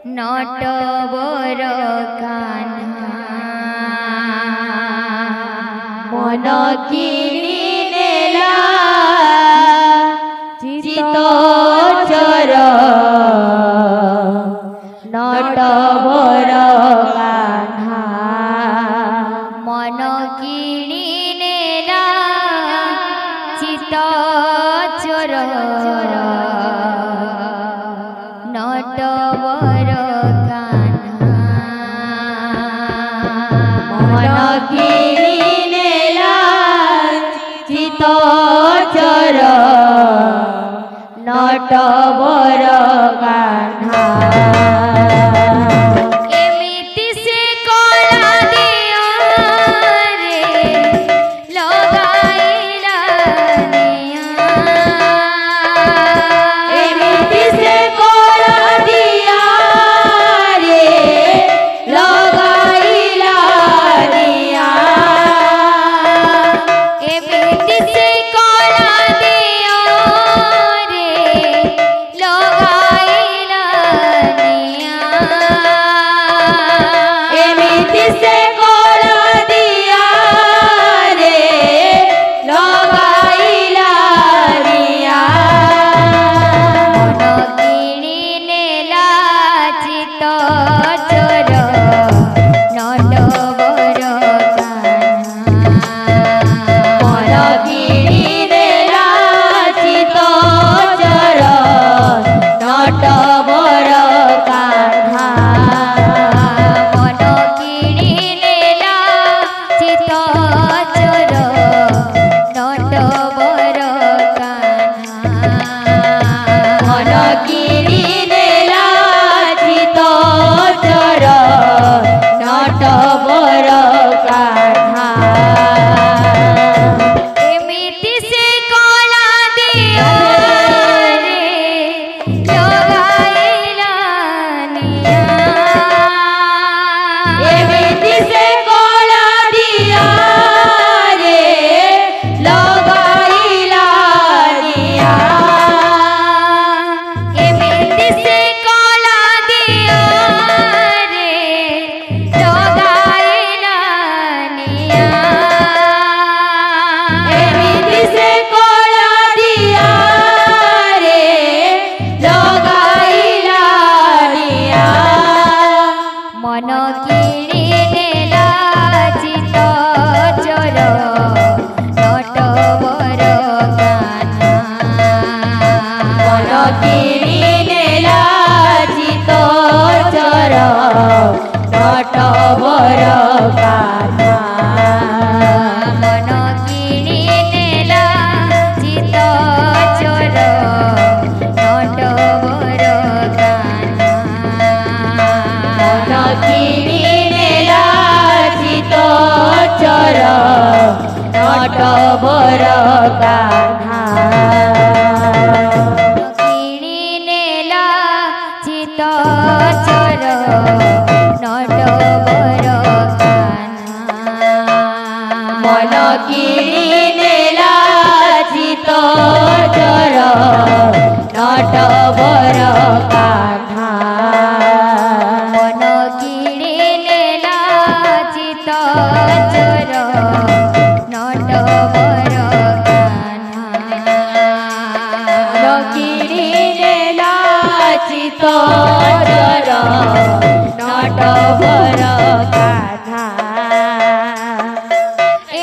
नटवर कान्हा मन किनी नेला चित चर नटवर कान्हा मन किणी नेला चित चोर नटवर कान्हा मन किनी नेला चित चर नटवर कान्हा एमिति से कला दिया रे लगाइला निया एमिति से कला दिया रे लगाइला दिया एमिति से कला दिया रे लगाइला निया एमिति से कला दिया रे लगाइला दिया मन किणी नेला चित चोर नटवर कान्हा मन किनी नेला चित चर नटवर कान्हा मन किणी नेला चित चोर नटवर कान्हा मन किनी नेला चित चर नटवर कान्हा एमिति से कला दिया रे लगाइला निया एमिति से कला दिया रे लगाइला दिया एमिति से कला दिया रे लगाइला निया एमिति से कला दिया रे लगाइला दिया मन किणी नेला चित चोर नटवर कान्हा मन किनी नेला चित चर नटवर कान्हा मन किणी नेला चित चोर नटवर कान्हा मन किनी नेला चित चर नटवर कान्हा किणी नेला चित चोर नटवर कान्हा मन किनी नेला चित चर नटवर कान्हा मन किणी नेला चित चोर नटवर कान्हा मन किनी नेला चित चर नटवर कान्हा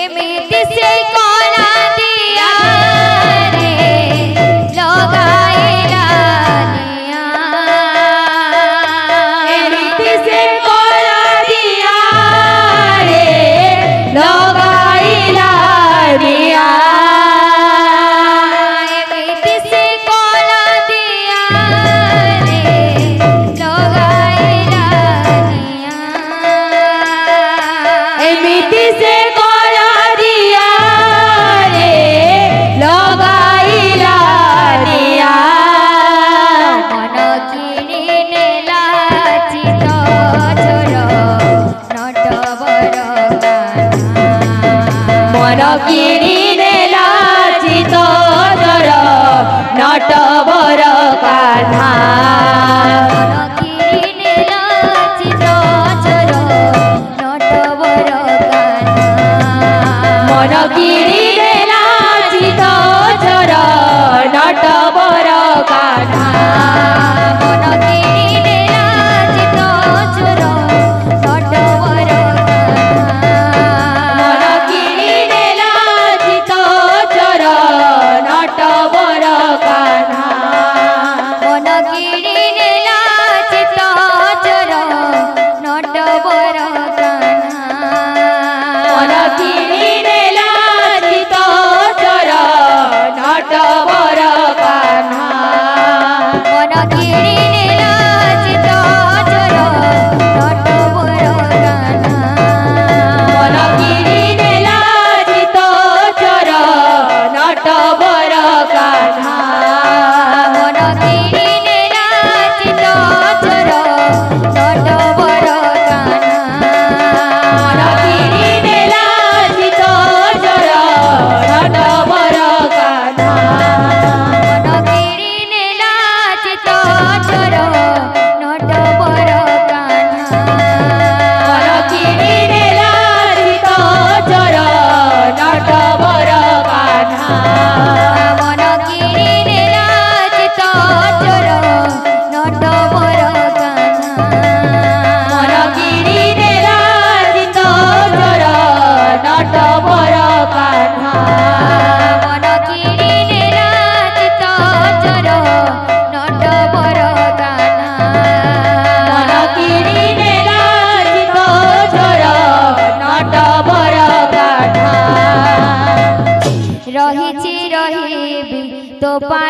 एमिति से कला दिया रे लगाइला निया एमिति से कला दिया रे लगाइला दिया एमिति से कला दिया रे लगाइला निया तो पानी